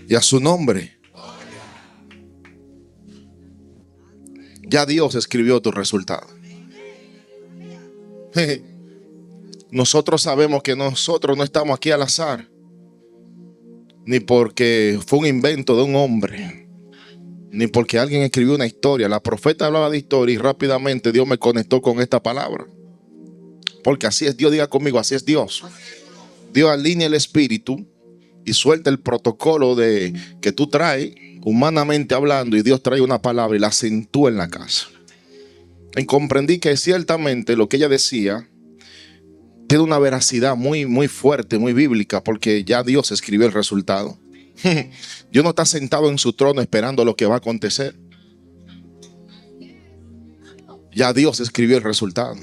Y a su nombre. Ya Dios escribió tu resultado. Nosotros sabemos que nosotros no estamos aquí al azar, ni porque fue un invento de un hombre, ni porque alguien escribió una historia. La profeta hablaba de historia y rápidamente Dios me conectó con esta palabra. Porque así es Dios, diga conmigo, así es Dios. Dios alinea el espíritu y suelta el protocolo de que tú traes, humanamente hablando, y Dios trae una palabra y la acentúa en la casa. Y comprendí que ciertamente lo que ella decía tiene una veracidad muy, muy fuerte, muy bíblica, porque ya Dios escribió el resultado. Dios no está sentado en su trono esperando lo que va a acontecer. Ya Dios escribió el resultado.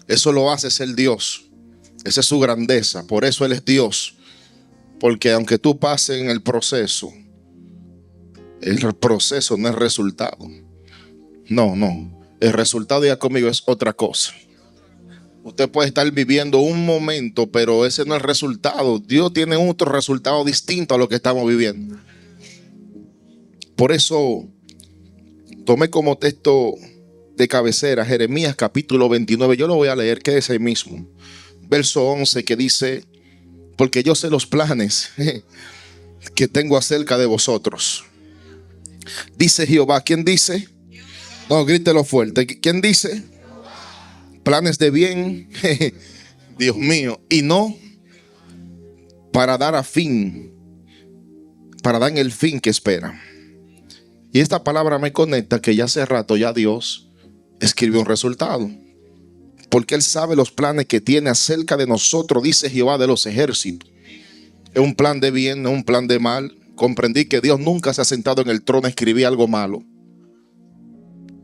Eso lo hace ser Dios. Esa es su grandeza. Por eso Él es Dios. Porque aunque tú pases en el proceso no es resultado. No. El resultado, diga conmigo, es otra cosa. Usted puede estar viviendo un momento, pero ese no es el resultado. Dios tiene otro resultado distinto a lo que estamos viviendo. Por eso tomé como texto de cabecera Jeremías capítulo 29. Yo lo voy a leer, que es ahí mismo. Verso 11, que dice: porque yo sé los planes que tengo acerca de vosotros. Dice Jehová. ¿Quién dice? No, grítelo fuerte. ¿Quién dice? Planes de bien, Dios mío, y no para dar el fin que espera. Y esta palabra me conecta que ya hace rato ya Dios escribió un resultado, porque Él sabe los planes que tiene acerca de nosotros, dice Jehová de los ejércitos. Es un plan de bien, no un plan de mal. Comprendí que Dios nunca se ha sentado en el trono a escribir algo malo.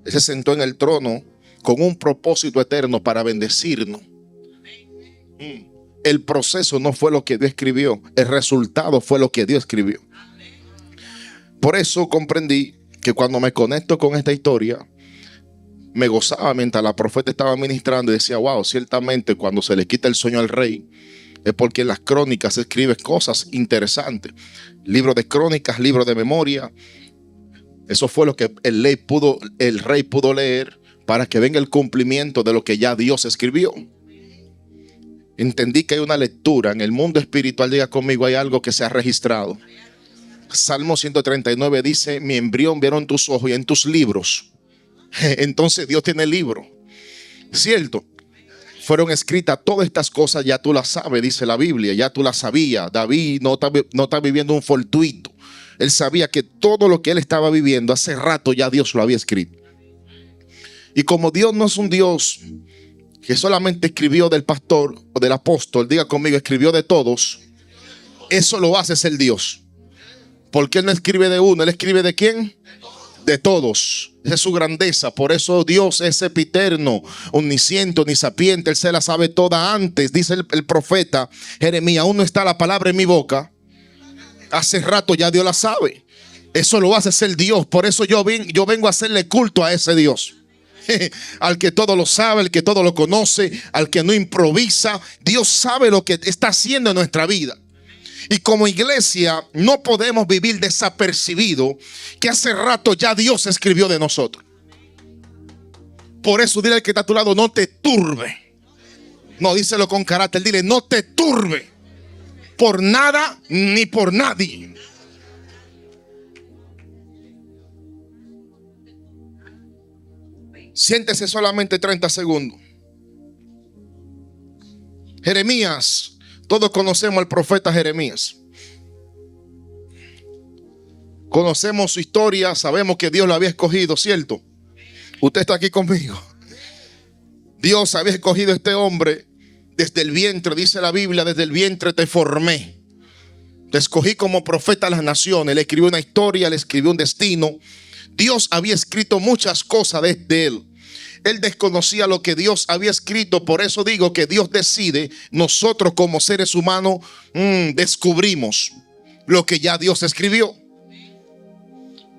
Él se sentó en el trono con un propósito eterno para bendecirnos. El proceso no fue lo que Dios escribió, el resultado fue lo que Dios escribió. Por eso comprendí que cuando me conecto con esta historia, me gozaba mientras la profeta estaba ministrando y decía: wow, ciertamente cuando se le quita el sueño al rey, es porque en las crónicas se escriben cosas interesantes. Libro de crónicas, libro de memoria. Eso fue lo que el rey pudo leer para que venga el cumplimiento de lo que ya Dios escribió. Entendí que hay una lectura en el mundo espiritual. Diga conmigo, hay algo que se ha registrado. Salmo 139 dice: mi embrión vieron tus ojos y en tus libros. Entonces Dios tiene libro, ¿cierto? Fueron escritas todas estas cosas, ya tú las sabes, dice la Biblia, ya tú las sabías. David no está viviendo un fortuito. Él sabía que todo lo que él estaba viviendo hace rato ya Dios lo había escrito. Y como Dios no es un Dios que solamente escribió del pastor o del apóstol, diga conmigo, escribió de todos. Eso lo hace ser Dios. Porque Él no escribe de uno, Él escribe ¿de quién? De todos. Esa es su grandeza. Por eso Dios es sempiterno, omnisciente, omnisapiente. Él se la sabe toda antes. Dice el profeta Jeremías: aún no está la palabra en mi boca. Hace rato ya Dios la sabe. Eso lo hace ser Dios. Por eso yo vengo a hacerle culto a ese Dios. Al que todo lo sabe, al que todo lo conoce, al que no improvisa. Dios sabe lo que está haciendo en nuestra vida. Y como iglesia no podemos vivir desapercibido que hace rato ya Dios escribió de nosotros. Por eso dile al que está a tu lado: no te turbe. No, díselo con carácter. Dile: no te turbe por nada ni por nadie. Siéntese solamente 30 segundos. Jeremías. Todos conocemos al profeta Jeremías. Conocemos su historia. Sabemos que Dios lo había escogido, ¿cierto? Usted está aquí conmigo. Dios había escogido a este hombre desde el vientre. Dice la Biblia: desde el vientre te formé. Te escogí como profeta a las naciones. Le escribió una historia, le escribió un destino. Dios había escrito muchas cosas desde él. Él desconocía lo que Dios había escrito. Por eso digo que Dios decide. Nosotros como seres humanos descubrimos lo que ya Dios escribió.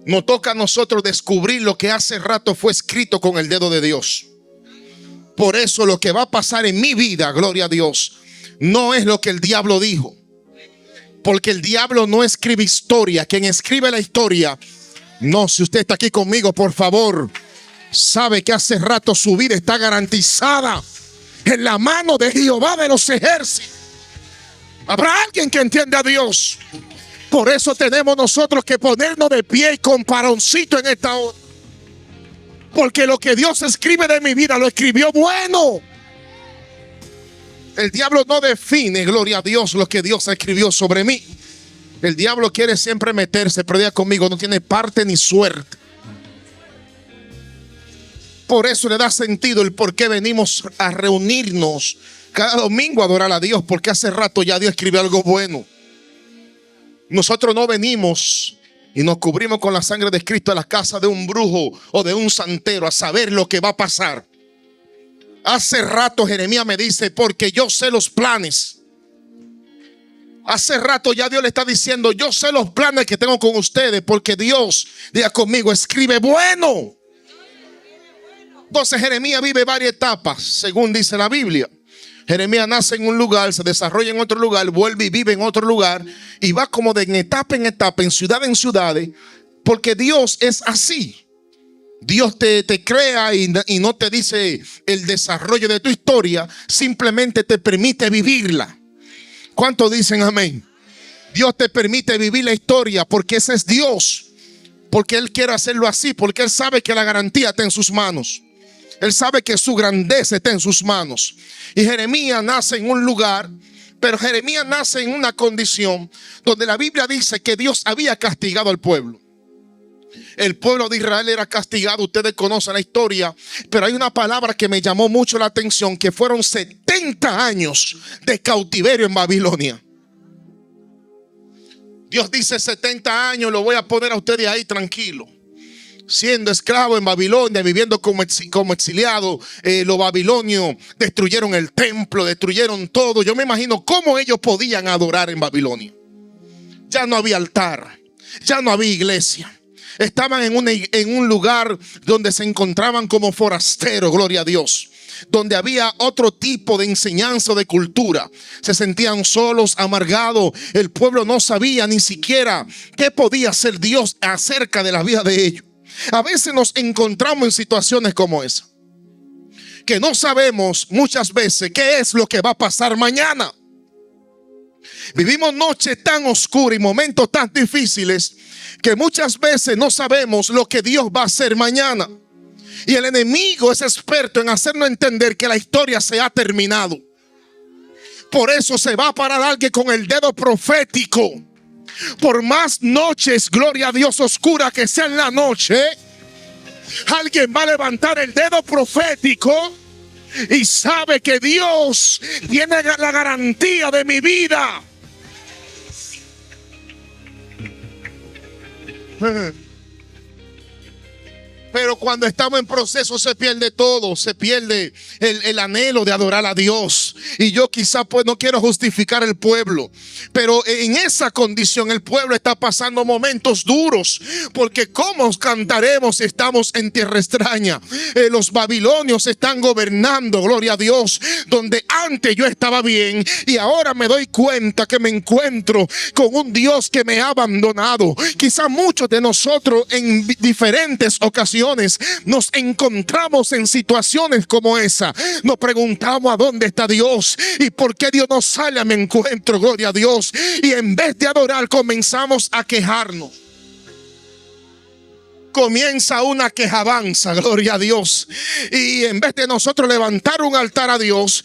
Nos toca a nosotros descubrir lo que hace rato fue escrito con el dedo de Dios. Por eso lo que va a pasar en mi vida, gloria a Dios, no es lo que el diablo dijo. Porque el diablo no escribe historia. Quien escribe la historia, no, si usted está aquí conmigo, por favor, sabe que hace rato su vida está garantizada en la mano de Jehová de los ejércitos. Habrá alguien que entienda a Dios. Por eso tenemos nosotros que ponernos de pie y con paroncito en esta hora. Porque lo que Dios escribe de mi vida lo escribió bueno. El diablo no define, gloria a Dios, lo que Dios escribió sobre mí. El diablo quiere siempre meterse, pero diga conmigo, no tiene parte ni suerte. Por eso le da sentido el por qué venimos a reunirnos cada domingo a adorar a Dios, porque hace rato ya Dios escribió algo bueno. Nosotros no venimos y nos cubrimos con la sangre de Cristo a la casa de un brujo o de un santero a saber lo que va a pasar. Hace rato Jeremías me dice, porque yo sé los planes. Hace rato ya Dios le está diciendo, yo sé los planes que tengo con ustedes, porque Dios, diga conmigo, escribe bueno. Entonces Jeremías vive varias etapas, según dice la Biblia. Jeremías nace en un lugar, se desarrolla en otro lugar, vuelve y vive en otro lugar y va como de etapa en etapa, en ciudad, porque Dios es así. Dios te crea y no te dice el desarrollo de tu historia, simplemente te permite vivirla. ¿Cuántos dicen amén? Dios te permite vivir la historia porque ese es Dios, porque Él quiere hacerlo así, porque Él sabe que la garantía está en sus manos. Él sabe que su grandeza está en sus manos. Y Jeremías nace en un lugar, pero Jeremías nace en una condición donde la Biblia dice que Dios había castigado al pueblo. El pueblo de Israel era castigado, ustedes conocen la historia, pero hay una palabra que me llamó mucho la atención, que fueron 70 años de cautiverio en Babilonia. Dios dice 70 años, lo voy a poner a ustedes ahí tranquilo. Siendo esclavo en Babilonia, viviendo como exiliado, los babilonios destruyeron el templo, destruyeron todo. Yo me imagino cómo ellos podían adorar en Babilonia. Ya no había altar, ya no había iglesia. Estaban en un lugar donde se encontraban como forasteros, gloria a Dios. Donde había otro tipo de enseñanza, de cultura. Se sentían solos, amargados. El pueblo no sabía ni siquiera qué podía hacer Dios acerca de la vida de ellos. A veces nos encontramos en situaciones como esa, que no sabemos muchas veces qué es lo que va a pasar mañana. Vivimos noches tan oscuras y momentos tan difíciles que muchas veces no sabemos lo que Dios va a hacer mañana. Y el enemigo es experto en hacernos entender que la historia se ha terminado. Por eso se va a parar alguien con el dedo profético. Por más noches, gloria a Dios, oscura que sea en la noche, alguien va a levantar el dedo profético y sabe que Dios tiene la garantía de mi vida. Pero cuando estamos en proceso se pierde todo, se pierde el anhelo de adorar a Dios. Y yo quizá pues no quiero justificar el pueblo, pero en esa condición el pueblo está pasando momentos duros, porque ¿cómo cantaremos si estamos en tierra extraña? Los babilonios están gobernando, gloria a Dios, donde antes yo estaba bien y ahora me doy cuenta que me encuentro con un Dios que me ha abandonado. Quizá muchos de nosotros en diferentes ocasiones nos encontramos en situaciones como esa. Nos preguntamos a dónde está Dios y por qué Dios no sale a mi encuentro, gloria a Dios. Y en vez de adorar comenzamos a quejarnos. Comienza una quejabanza, gloria a Dios. Y en vez de nosotros levantar un altar a Dios,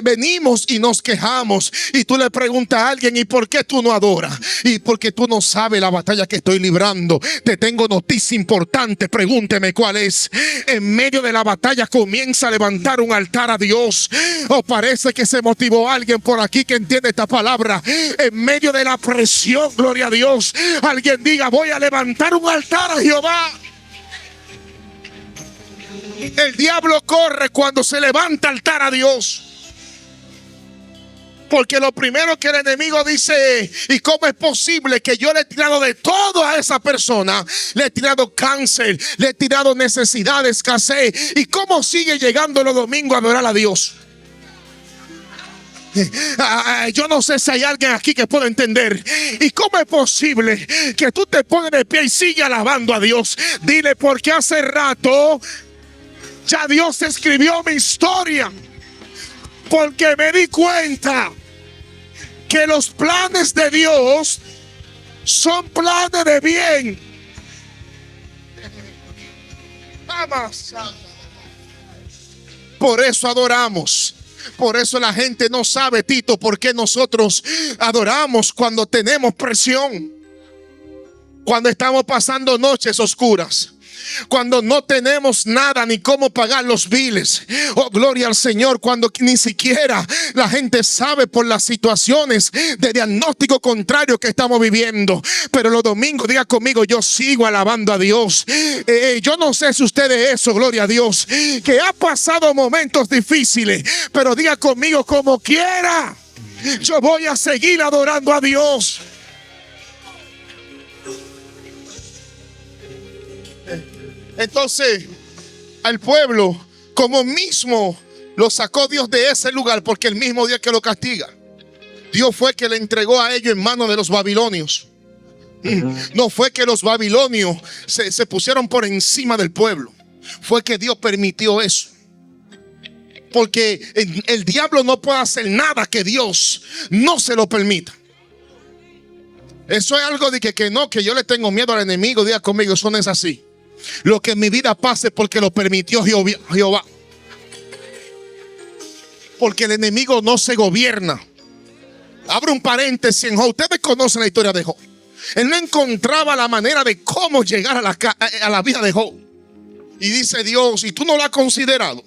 venimos y nos quejamos. Y tú le preguntas a alguien, ¿y por qué tú no adoras? Y porque tú no sabes la batalla que estoy librando. Te tengo noticia importante, pregúnteme cuál es. En medio de la batalla comienza a levantar un altar a Dios. O parece que se motivó alguien por aquí que entiende esta palabra. En medio de la presión, gloria a Dios, alguien diga, voy a levantar un altar a Jehová. El diablo corre cuando se levanta altar a Dios. Porque lo primero que el enemigo dice, ¿y cómo es posible que yo le he tirado de todo a esa persona? Le he tirado cáncer, le he tirado necesidad, escasez. ¿Y cómo sigue llegando los domingos a adorar a Dios? Yo no sé si hay alguien aquí que pueda entender. ¿Y cómo es posible que tú te pones de pie y sigues alabando a Dios? Dile, porque hace rato ya Dios escribió mi historia. Porque me di cuenta que los planes de Dios son planes de bien. Vamos. Por eso adoramos. Por eso la gente no sabe, Tito, por qué nosotros adoramos cuando tenemos presión, cuando estamos pasando noches oscuras, cuando no tenemos nada ni cómo pagar los biles. Oh, gloria al Señor. Cuando ni siquiera la gente sabe por las situaciones de diagnóstico contrario que estamos viviendo. Pero los domingos, diga conmigo, yo sigo alabando a Dios. Yo no sé si usted es eso, gloria a Dios, que ha pasado momentos difíciles, pero diga conmigo, como quiera, yo voy a seguir adorando a Dios. Entonces, al pueblo, como mismo lo sacó Dios de ese lugar, porque el mismo día que lo castiga, Dios fue que le entregó a ellos en manos de los babilonios. No fue que los babilonios se pusieron por encima del pueblo, fue que Dios permitió eso. Porque el diablo no puede hacer nada que Dios no se lo permita. Eso es algo de que no, que yo le tengo miedo al enemigo. Diga conmigo, eso no es así. Lo que en mi vida pase porque lo permitió Jehová. Porque el enemigo no se gobierna. Abro un paréntesis en Job. Ustedes conocen la historia de Job. Él no encontraba la manera de cómo llegar a la vida de Job. Y dice Dios, ¿y tú no lo has considerado?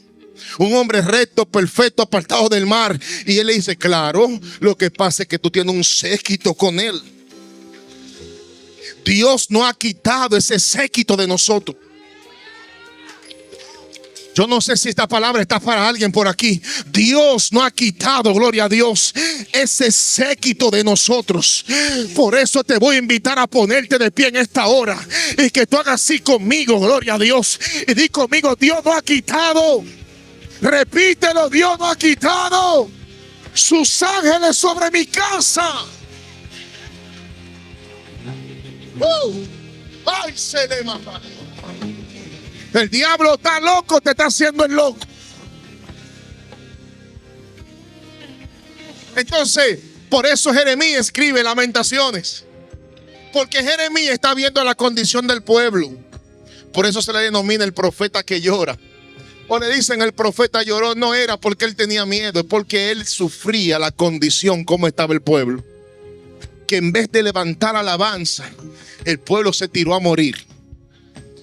Un hombre recto, perfecto, apartado del mal. Y él le dice, claro, lo que pasa es que tú tienes un séquito con él. Dios no ha quitado ese séquito de nosotros. Yo no sé si esta palabra está para alguien por aquí. Dios no ha quitado, gloria a Dios, ese séquito de nosotros. Por eso te voy a invitar a ponerte de pie en esta hora y que tú hagas así conmigo, gloria a Dios. Y di conmigo, Dios no ha quitado. Repítelo, Dios no ha quitado sus ángeles sobre mi casa. Ay, se le mata. El diablo está loco, te está haciendo el loco. Entonces, por eso Jeremías escribe Lamentaciones, porque Jeremías está viendo la condición del pueblo. Por eso se le denomina el profeta que llora. O le dicen el profeta lloró, no era porque él tenía miedo, es porque él sufría la condición como estaba el pueblo. Que en vez de levantar alabanza, el pueblo se tiró a morir.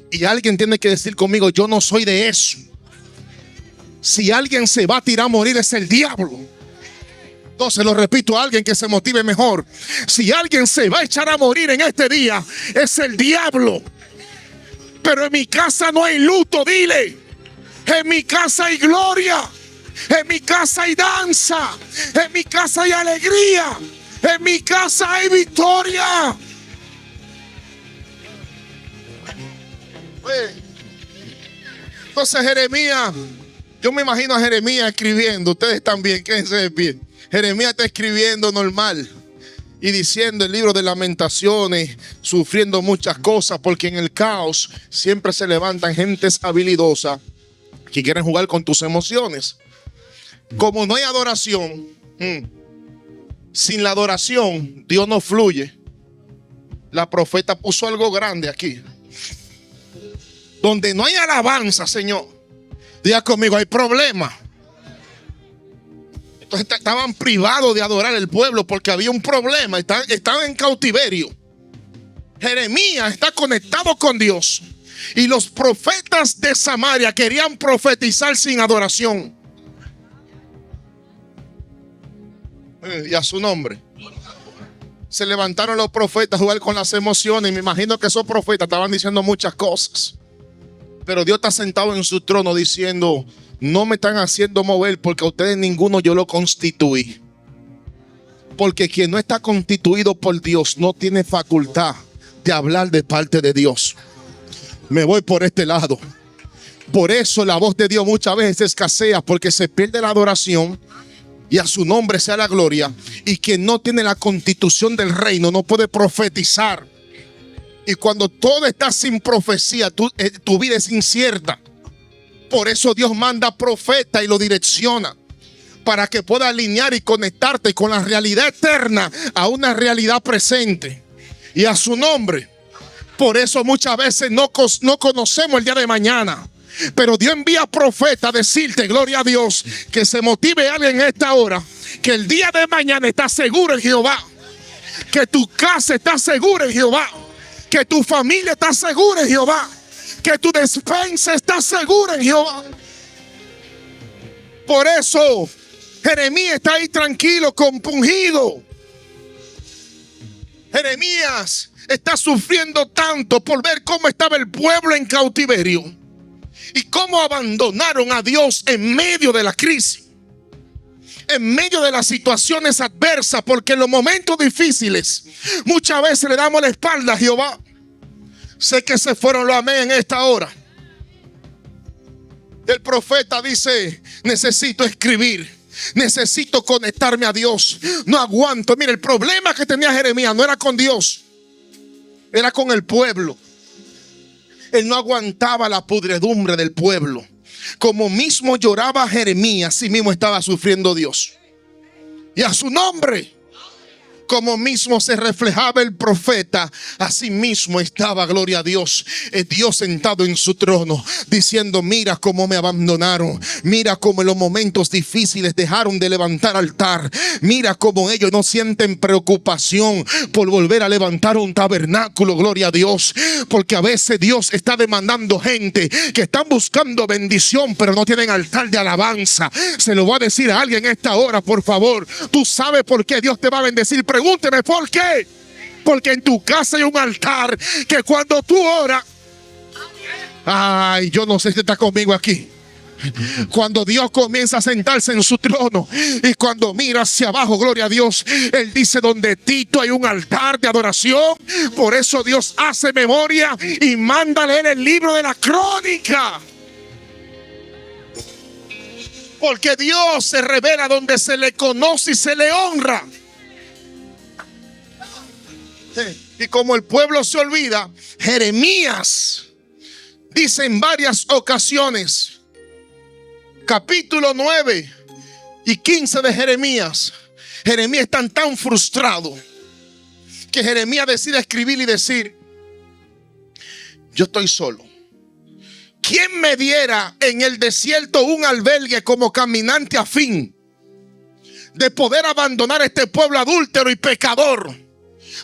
Y alguien tiene que decir conmigo, yo no soy de eso. Si alguien se va a tirar a morir es el diablo. Entonces lo repito a alguien que se motive mejor. Si alguien se va a echar a morir en este día es el diablo. Pero en mi casa no hay luto, dile. En mi casa hay gloria. En mi casa hay danza. En mi casa hay alegría. En mi casa hay victoria. Entonces Jeremías, yo me imagino a Jeremías escribiendo. Ustedes también, quédense de pie. Jeremías está escribiendo normal y diciendo el libro de Lamentaciones, sufriendo muchas cosas, porque en el caos siempre se levantan gentes habilidosas que quieren jugar con tus emociones. Como no hay adoración, sin la adoración Dios no fluye. La profeta puso algo grande aquí. Donde no hay alabanza, Señor, diga conmigo, hay problema. Entonces estaban privados de adorar el pueblo porque había un problema. Estaban en cautiverio. Jeremías está conectado con Dios. Y los profetas de Samaria querían profetizar sin adoración. Y a su nombre. Se levantaron los profetas a jugar con las emociones. Y me imagino que esos profetas estaban diciendo muchas cosas. Pero Dios está sentado en su trono diciendo, no me están haciendo mover porque a ustedes ninguno yo lo constituí. Porque quien no está constituido por Dios no tiene facultad de hablar de parte de Dios. Me voy por este lado. Por eso la voz de Dios muchas veces escasea, porque se pierde la adoración. Y a su nombre sea la gloria. Y quien no tiene la constitución del reino no puede profetizar. Y cuando todo está sin profecía, tu vida es incierta. Por eso Dios manda profeta y lo direcciona, para que pueda alinear y conectarte con la realidad eterna a una realidad presente. Y a su nombre. Por eso muchas veces no conocemos el día de mañana. Pero Dios envía profeta a decirte, gloria a Dios, que se motive alguien en esta hora, que el día de mañana está seguro en Jehová, que tu casa está segura en Jehová, que tu familia está segura en Jehová, que tu despensa está segura en Jehová. Por eso Jeremías está ahí tranquilo, compungido. Jeremías está sufriendo tanto por ver cómo estaba el pueblo en cautiverio y cómo abandonaron a Dios en medio de la crisis, en medio de las situaciones adversas, porque en los momentos difíciles muchas veces le damos la espalda a Jehová. Sé que se fueron los amén en esta hora. El profeta dice, necesito escribir, necesito conectarme a Dios, no aguanto. Mire, el problema que tenía Jeremías no era con Dios, era con el pueblo. Él no aguantaba la pudredumbre del pueblo. Como mismo lloraba Jeremías, así mismo estaba sufriendo Dios. Y a su nombre, como mismo se reflejaba el profeta, así mismo estaba, gloria a Dios, Dios sentado en su trono, diciendo, mira cómo me abandonaron, mira cómo en los momentos difíciles dejaron de levantar altar, mira cómo ellos no sienten preocupación por volver a levantar un tabernáculo, gloria a Dios, porque a veces Dios está demandando gente que están buscando bendición pero no tienen altar de alabanza. Se lo voy a decir a alguien esta hora, por favor. Tú sabes por qué Dios te va a bendecir. Pregúnteme por qué. Porque en tu casa hay un altar que cuando tú oras, ay, yo no sé si está conmigo aquí. Cuando Dios comienza a sentarse en su trono y cuando mira hacia abajo, gloria a Dios, Él dice, donde Tito hay un altar de adoración. Por eso Dios hace memoria y manda a leer el libro de la crónica. Porque Dios se revela donde se le conoce y se le honra. Y como el pueblo se olvida, Jeremías dice en varias ocasiones, capítulo 9 y 15 de Jeremías, Jeremías está tan frustrado que Jeremías decide escribir y decir, yo estoy solo. ¿Quién me diera en el desierto un albergue como caminante a fin de poder abandonar este pueblo adúltero y pecador?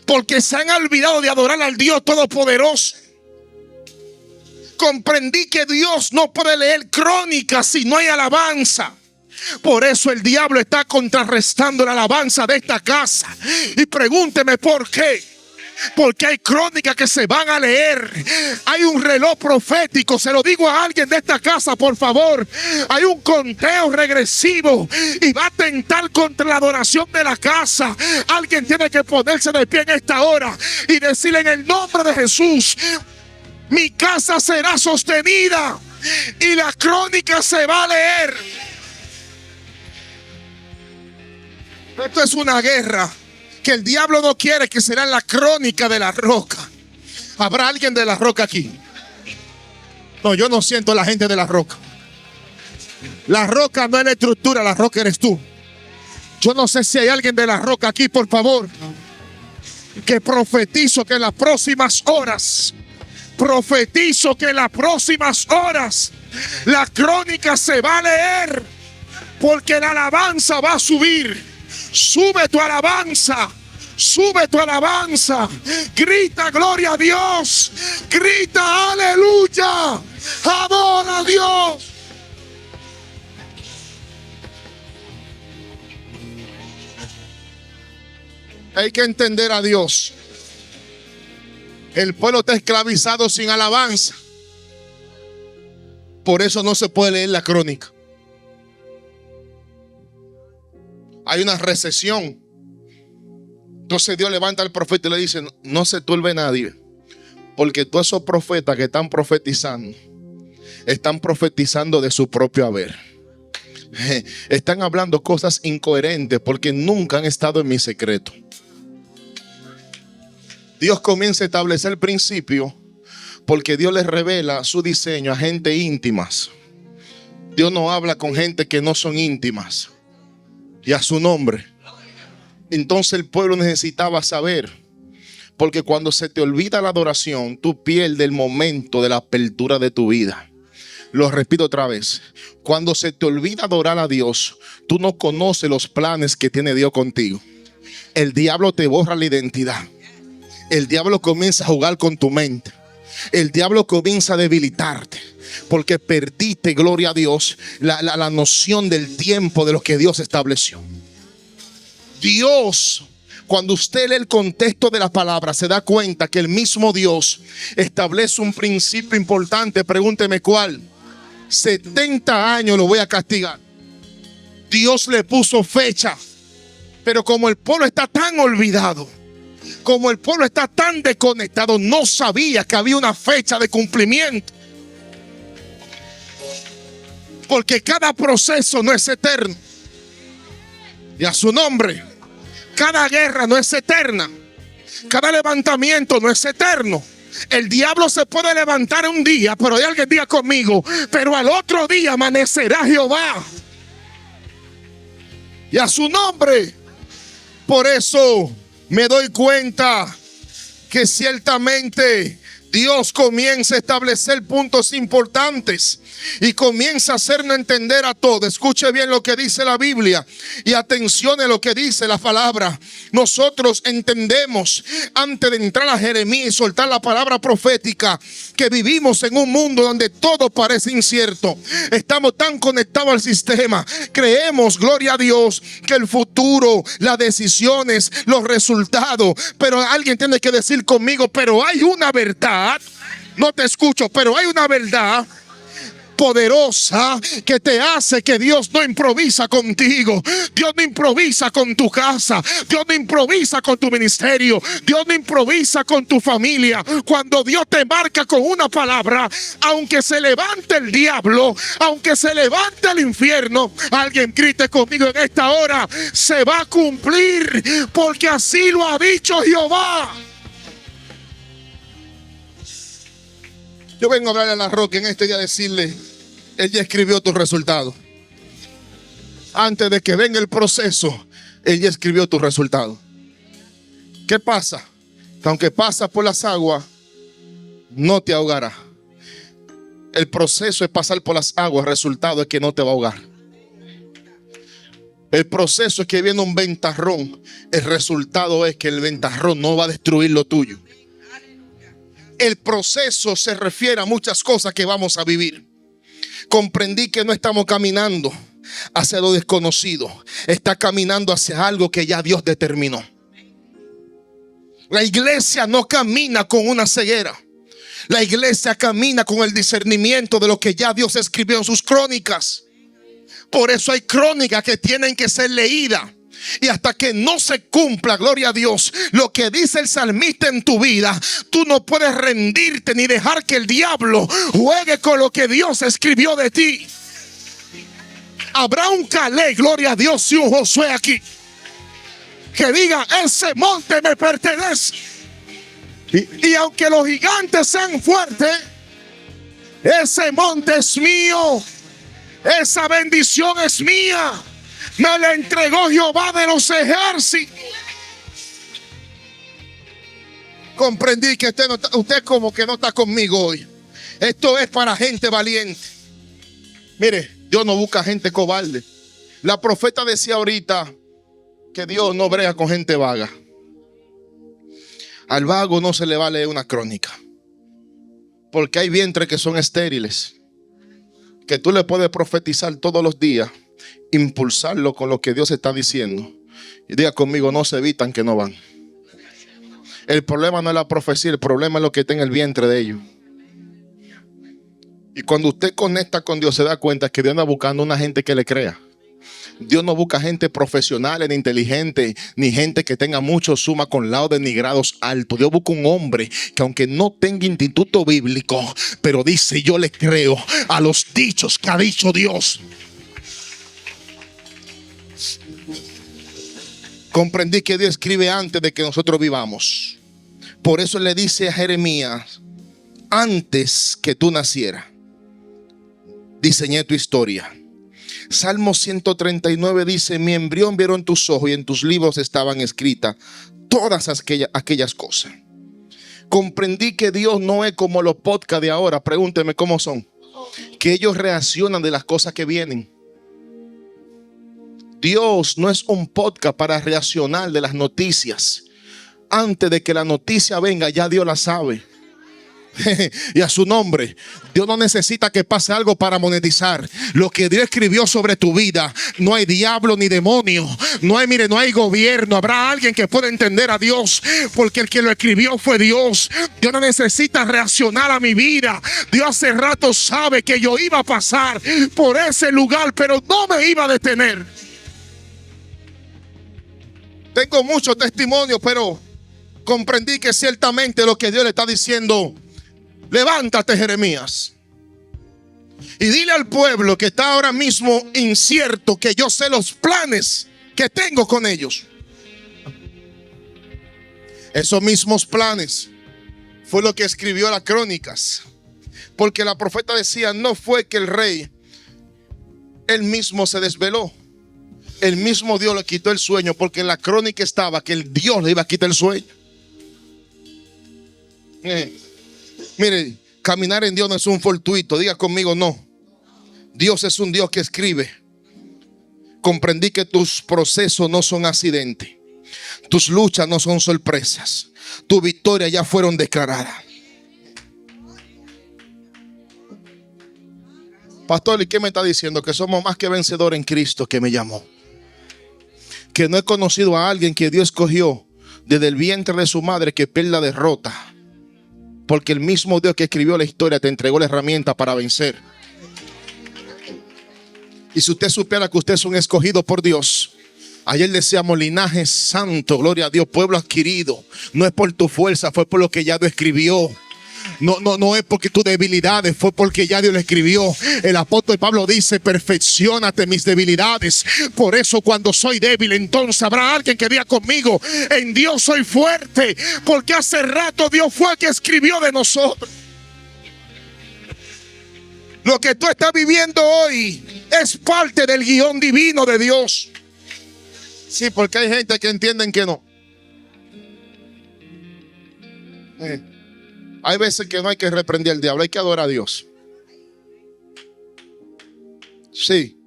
Porque se han olvidado de adorar al Dios Todopoderoso. Comprendí que Dios no puede leer crónicas si no hay alabanza. Por eso el diablo está contrarrestando la alabanza de esta casa. Y pregúnteme por qué. Porque hay crónicas que se van a leer. Hay un reloj profético. Se lo digo a alguien de esta casa, por favor. Hay un conteo regresivo y va a atentar contra la adoración de la casa. Alguien tiene que ponerse de pie en esta hora y decirle, en el nombre de Jesús, mi casa será sostenida y la crónica se va a leer. Esto es una guerra que el diablo no quiere, que será la crónica de la roca. ¿Habrá alguien de la roca aquí? No, yo no siento a la gente de la roca. La roca no es la estructura, la roca eres tú. Yo no sé si hay alguien de la roca aquí, por favor, que profetizo que en las próximas horas, la crónica se va a leer, porque la alabanza va a subir. Sube tu alabanza, sube tu alabanza, grita gloria a Dios, grita aleluya, adora a Dios. Hay que entender a Dios. El pueblo está esclavizado sin alabanza. Por eso no se puede leer la crónica. Hay una recesión. Entonces Dios levanta al profeta y le dice, no se turbe nadie, porque todos esos profetas que están profetizando de su propio haber. están hablando cosas incoherentes porque nunca han estado en mi secreto. Dios comienza a establecer el principio porque Dios les revela su diseño a gente íntimas. Dios no habla con gente que no son íntimas. Y a su nombre. Entonces el pueblo necesitaba saber. Porque cuando se te olvida la adoración, tú pierdes el momento de la apertura de tu vida. Lo repito otra vez. Cuando se te olvida adorar a Dios, tú no conoces los planes que tiene Dios contigo. El diablo te borra la identidad. El diablo comienza a jugar con tu mente. El diablo comienza a debilitarte. Porque perdiste, gloria a Dios, la noción del tiempo de lo que Dios estableció. Dios, cuando usted lee el contexto de la palabra, se da cuenta que el mismo Dios establece un principio importante. Pregúnteme cuál. 70 años lo voy a castigar. Dios le puso fecha. Pero como el pueblo está tan olvidado, como el pueblo está tan desconectado, no sabía que había una fecha de cumplimiento. Porque cada proceso no es eterno. Y a su nombre, cada guerra no es eterna. Cada levantamiento no es eterno. El diablo se puede levantar un día, pero hay alguien diga conmigo, pero al otro día amanecerá Jehová. Y a su nombre. Por eso me doy cuenta que ciertamente Dios comienza a establecer puntos importantes y comienza a hacernos entender a todos. Escuche bien lo que dice la Biblia y atención a lo que dice la palabra. Nosotros entendemos, antes de entrar a Jeremías y soltar la palabra profética, que vivimos en un mundo donde todo parece incierto. Estamos tan conectados al sistema. Creemos, gloria a Dios, que el futuro, las decisiones, los resultados. Pero alguien tiene que decir conmigo, pero hay una verdad. No te escucho, pero hay una verdad poderosa que te hace que Dios no improvisa contigo. Dios no improvisa con tu casa. Dios no improvisa con tu ministerio. Dios no improvisa con tu familia. Cuando Dios te marca con una palabra, aunque se levante el diablo, aunque se levante el infierno, alguien grite conmigo en esta hora, se va a cumplir porque así lo ha dicho Jehová. Yo vengo a hablarle a la Roca en este día, a decirle, Él ya escribió tu resultado. Antes de que venga el proceso, Él ya escribió tu resultado. ¿Qué pasa? Que aunque pasas por las aguas, no te ahogará. El proceso es pasar por las aguas, el resultado es que no te va a ahogar. El proceso es que viene un ventarrón, el resultado es que el ventarrón no va a destruir lo tuyo. El proceso se refiere a muchas cosas que vamos a vivir. Comprendí que no estamos caminando hacia lo desconocido. Está caminando hacia algo que ya Dios determinó. La iglesia no camina con una ceguera. La iglesia camina con el discernimiento de lo que ya Dios escribió en sus crónicas. Por eso hay crónicas que tienen que ser leídas. Y hasta que no se cumpla, gloria a Dios, lo que dice el salmista en tu vida, tú no puedes rendirte ni dejar que el diablo juegue con lo que Dios escribió de ti. Habrá un Caleb, gloria a Dios, y un Josué aquí que diga, ese monte me pertenece. Y aunque los gigantes sean fuertes, ese monte es mío. Esa bendición es mía. Me la entregó Jehová de los ejércitos. Comprendí que usted como que no está conmigo hoy. Esto es para gente valiente. Mire, Dios no busca gente cobarde. La profeta decía ahorita que Dios no brega con gente vaga. Al vago no se le va a leer una crónica. Porque hay vientres que son estériles, que tú le puedes profetizar todos los días, impulsarlo con lo que Dios está diciendo. Y diga conmigo, no se evitan que no van. El problema no es la profecía, el problema es lo que está en el vientre de ellos. Y cuando usted conecta con Dios, se da cuenta que Dios anda buscando una gente que le crea. Dios no busca gente profesional ni inteligente, ni gente que tenga mucho suma con laudes ni grados altos. Dios busca un hombre que aunque no tenga instituto bíblico, pero dice, yo le creo a los dichos que ha dicho Dios. Comprendí que Dios escribe antes de que nosotros vivamos. Por eso le dice a Jeremías: antes que tú nacieras, diseñé tu historia. Salmo 139 dice: mi embrión vieron tus ojos y en tus libros estaban escritas todas aquellas cosas. Comprendí que Dios no es como los podcasts de ahora. Pregúnteme cómo son. Que ellos reaccionan de las cosas que vienen. Dios no es un podcast para reaccionar de las noticias. Antes de que la noticia venga, ya Dios la sabe. Y a su nombre, Dios no necesita que pase algo para monetizar. Lo que Dios escribió sobre tu vida, no hay diablo ni demonio, no hay gobierno. Habrá alguien que pueda entender a Dios, porque el que lo escribió fue Dios. Dios no necesita reaccionar a mi vida. Dios hace rato sabe que yo iba a pasar por ese lugar, pero no me iba a detener. Tengo muchos testimonios, pero comprendí que ciertamente lo que Dios le está diciendo: levántate, Jeremías, y dile al pueblo que está ahora mismo incierto que yo sé los planes que tengo con ellos. Esos mismos planes fue lo que escribió las Crónicas, porque la profeta decía: no fue que el rey él mismo se desveló, el mismo Dios le quitó el sueño, porque en la crónica estaba que el Dios le iba a quitar el sueño. Mire, caminar en Dios no es un fortuito. Diga conmigo: no. Dios es un Dios que escribe. Comprendí que tus procesos no son accidentes. Tus luchas no son sorpresas. Tu victoria ya fueron declaradas. Pastor, ¿y qué me está diciendo? Que somos más que vencedores en Cristo que me llamó. Que no he conocido a alguien que Dios escogió desde el vientre de su madre que pierda derrota. Porque el mismo Dios que escribió la historia te entregó la herramienta para vencer. Y si usted supiera que usted es un escogido por Dios. Ayer decíamos linaje santo, gloria a Dios, pueblo adquirido. No es por tu fuerza, fue por lo que ya Dios escribió. No es porque tus debilidades, fue porque ya Dios lo escribió. El apóstol Pablo dice: perfecciónate mis debilidades. Por eso cuando soy débil, entonces habrá alguien que diga conmigo: en Dios soy fuerte. Porque hace rato Dios fue el que escribió de nosotros. Lo que tú estás viviendo hoy es parte del guión divino de Dios. Sí, porque hay gente que entienden que no. Hay veces que no hay que reprender al diablo, hay que adorar a Dios. Sí.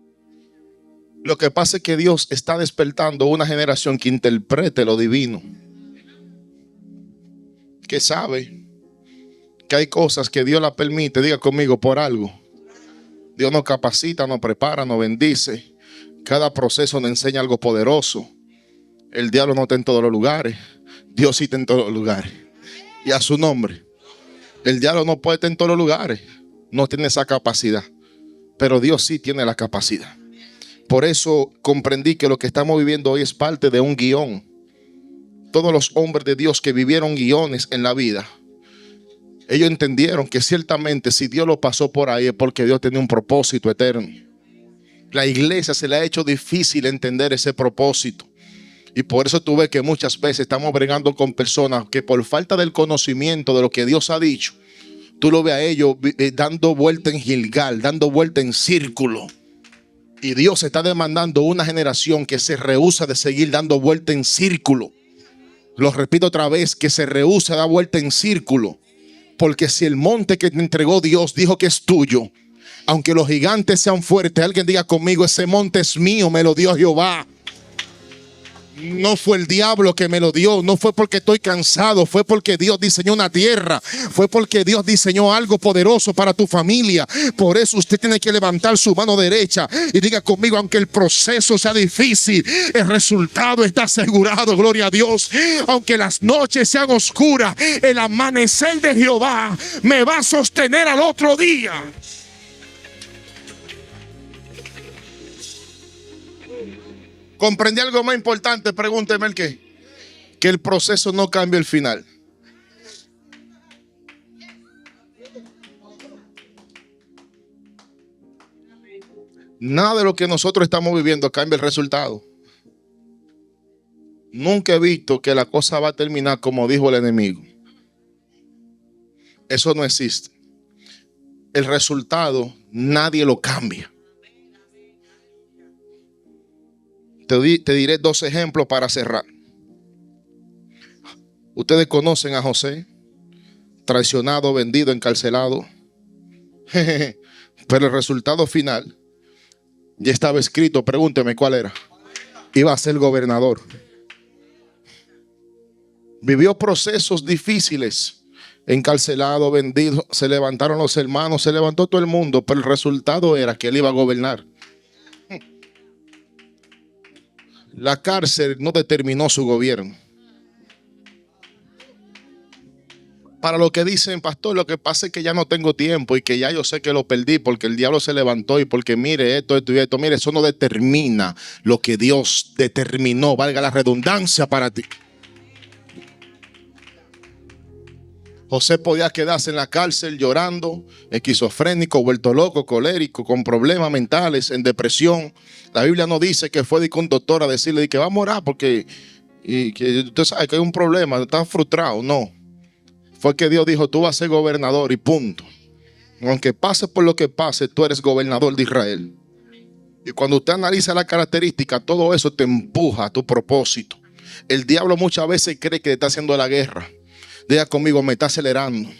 Lo que pasa es que Dios está despertando una generación que interprete lo divino. Que sabe que hay cosas que Dios la permite. Diga conmigo: por algo. Dios nos capacita, nos prepara, nos bendice. Cada proceso nos enseña algo poderoso. El diablo no está en todos los lugares. Dios sí está en todos los lugares. Y a su nombre. El diablo no puede estar en todos los lugares. No tiene esa capacidad. Pero Dios sí tiene la capacidad. Por eso comprendí que lo que estamos viviendo hoy es parte de un guión. Todos los hombres de Dios que vivieron guiones en la vida, ellos entendieron que ciertamente si Dios lo pasó por ahí es porque Dios tenía un propósito eterno. La iglesia se le ha hecho difícil entender ese propósito. Y por eso tú ves que muchas veces estamos bregando con personas que por falta del conocimiento de lo que Dios ha dicho, tú lo ves a ellos dando vuelta en Gilgal, dando vuelta en círculo. Y Dios está demandando una generación que se rehúsa de seguir dando vuelta en círculo. Lo repito otra vez, que se rehúsa a dar vuelta en círculo. Porque si el monte que te entregó Dios dijo que es tuyo, aunque los gigantes sean fuertes, alguien diga conmigo: ese monte es mío, me lo dio Jehová. No fue el diablo que me lo dio, no fue porque estoy cansado, fue porque Dios diseñó una tierra, fue porque Dios diseñó algo poderoso para tu familia. Por eso usted tiene que levantar su mano derecha y diga conmigo: aunque el proceso sea difícil, el resultado está asegurado, gloria a Dios. Aunque las noches sean oscuras, el amanecer de Jehová me va a sostener al otro día. ¿Comprendí algo más importante? Pregúnteme el qué. Que el proceso no cambia el final. Nada de lo que nosotros estamos viviendo cambia el resultado. Nunca he visto que la cosa va a terminar como dijo el enemigo. Eso no existe. El resultado nadie lo cambia. Te diré 2 ejemplos para cerrar. Ustedes conocen a José, traicionado, vendido, encarcelado. Pero el resultado final ya estaba escrito. Pregúnteme cuál era. Iba a ser gobernador. Vivió procesos difíciles, encarcelado, vendido. Se levantaron los hermanos, se levantó todo el mundo, pero el resultado era que él iba a gobernar. La cárcel no determinó su gobierno. Para lo que dicen, pastor, lo que pasa es que ya no tengo tiempo y que ya yo sé que lo perdí porque el diablo se levantó y porque mire esto y esto. Mire, eso no determina lo que Dios determinó, valga la redundancia, para ti. José podía quedarse en la cárcel llorando, esquizofrénico, vuelto loco, colérico, con problemas mentales, en depresión. La Biblia no dice que fue con un doctor a decirle que va a morir porque que usted sabe que hay un problema, está frustrado. No. Fue que Dios dijo, tú vas a ser gobernador y punto. Aunque pase por lo que pase, tú eres gobernador de Israel. Y cuando usted analiza la característica, todo eso te empuja a tu propósito. El diablo muchas veces cree que está haciendo la guerra. Diga conmigo, me está acelerando.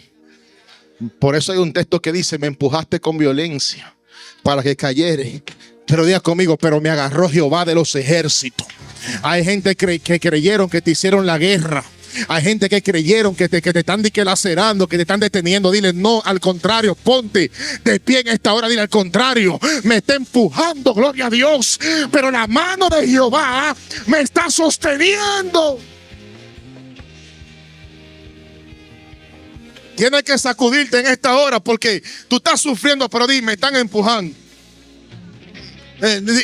Por eso hay un texto que dice, me empujaste con violencia para que cayere. Pero diga conmigo, pero me agarró Jehová de los ejércitos. Hay gente que creyeron que te hicieron la guerra. Hay gente que creyeron que te están lacerando, que te están deteniendo. Dile, no, al contrario, ponte de pie en esta hora. Dile, al contrario, me está empujando, gloria a Dios. Pero la mano de Jehová me está sosteniendo. Tienes que sacudirte en esta hora porque tú estás sufriendo, pero dime, me están empujando.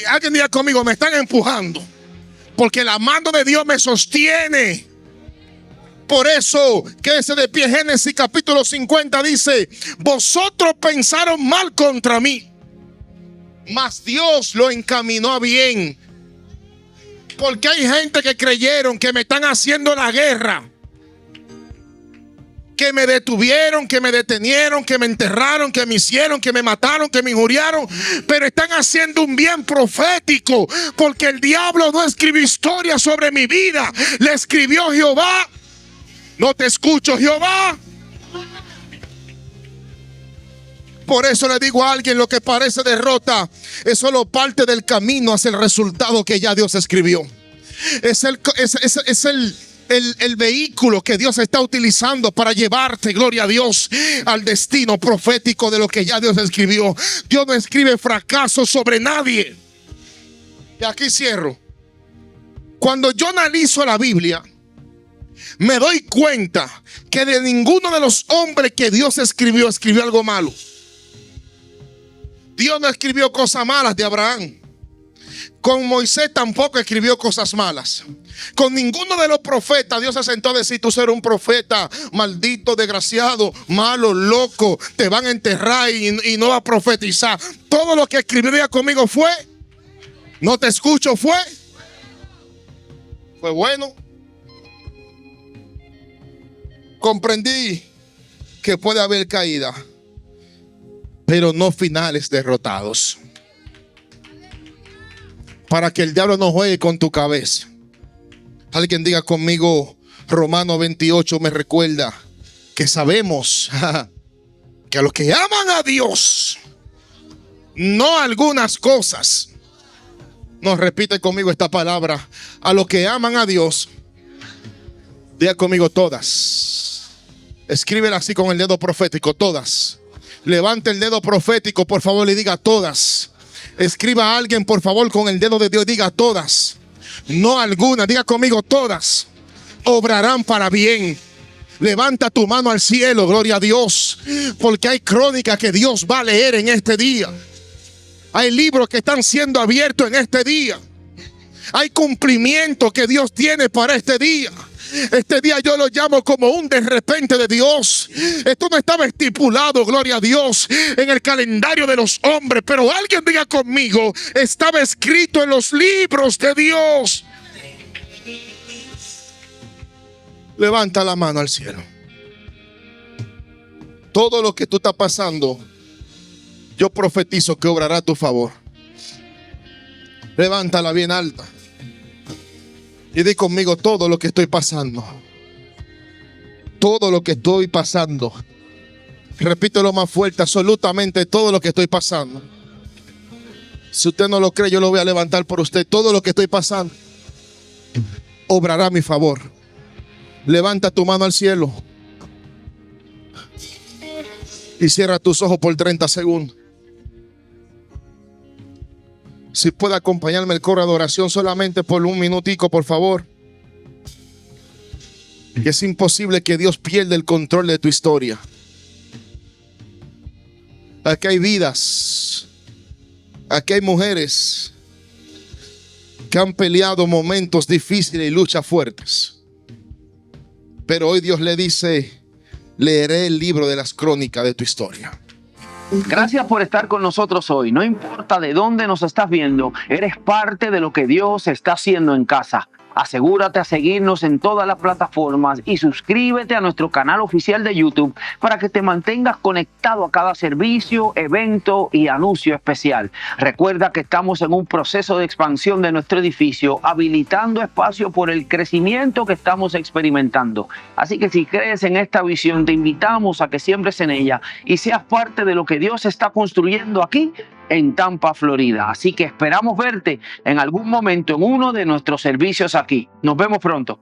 Alguien diga conmigo, me están empujando. Porque la mano de Dios me sostiene. Por eso, quédese de pie. Génesis capítulo 50 dice, vosotros pensaron mal contra mí, mas Dios lo encaminó a bien. Porque hay gente que creyeron que me están haciendo la guerra, que me detuvieron, que me detenieron, que me enterraron, que me hicieron, que me mataron, que me injuriaron, pero están haciendo un bien profético, porque el diablo no escribió historia sobre mi vida, le escribió Jehová. No te escucho, Jehová. Por eso le digo a alguien, lo que parece derrota es solo parte del camino hacia el resultado que ya Dios escribió. Es el vehículo que Dios está utilizando para llevarte, gloria a Dios, al destino profético de lo que ya Dios escribió. Dios no escribe fracaso sobre nadie. Y aquí cierro. Cuando yo analizo la Biblia, me doy cuenta que de ninguno de los hombres que Dios escribió algo malo. Dios no escribió cosas malas de Abraham. Con Moisés tampoco escribió cosas malas. Con ninguno de los profetas Dios se sentó a decir, tú serás un profeta maldito, desgraciado, malo, loco, te van a enterrar y no va a profetizar. Todo lo que escribiría conmigo fue, no te escucho, fue bueno. Comprendí que puede haber caída, pero no finales derrotados. Para que el diablo no juegue con tu cabeza. Alguien diga conmigo, Romanos 28 me recuerda que sabemos que a los que aman a Dios, no algunas cosas. No, repite conmigo esta palabra. A los que aman a Dios, diga conmigo todas. Escríbela así con el dedo profético, todas. Levante el dedo profético, por favor, y diga todas. Escriba a alguien, por favor, con el dedo de Dios, diga todas. No algunas, diga conmigo todas. Obrarán para bien. Levanta tu mano al cielo, gloria a Dios. Porque hay crónicas que Dios va a leer en este día. Hay libros que están siendo abiertos en este día. Hay cumplimiento que Dios tiene para este día. Este día yo lo llamo como un de repente de Dios. Esto no estaba estipulado, gloria a Dios, en el calendario de los hombres, pero alguien diga conmigo, estaba escrito en los libros de Dios. Levanta la mano al cielo. Todo lo que tú estás pasando, yo profetizo que obrará a tu favor. Levántala bien alta. Y di conmigo: todo lo que estoy pasando. Todo lo que estoy pasando. Repítelo más fuerte: absolutamente todo lo que estoy pasando. Si usted no lo cree, yo lo voy a levantar por usted. Todo lo que estoy pasando obrará a mi favor. Levanta tu mano al cielo y cierra tus ojos por 30 segundos. Si puede acompañarme el coro de adoración solamente por un minutico, por favor. Que es imposible que Dios pierda el control de tu historia. Aquí hay vidas, aquí hay mujeres que han peleado momentos difíciles y luchas fuertes. Pero hoy Dios le dice: leeré el libro de las crónicas de tu historia. Gracias por estar con nosotros hoy. No importa de dónde nos estás viendo, eres parte de lo que Dios está haciendo en casa. Asegúrate a seguirnos en todas las plataformas y suscríbete a nuestro canal oficial de YouTube para que te mantengas conectado a cada servicio, evento y anuncio especial. Recuerda que estamos en un proceso de expansión de nuestro edificio, habilitando espacio por el crecimiento que estamos experimentando. Así que si crees en esta visión, te invitamos a que siembres en ella y seas parte de lo que Dios está construyendo aquí en Tampa, Florida. Así que esperamos verte en algún momento en uno de nuestros servicios aquí. Nos vemos pronto.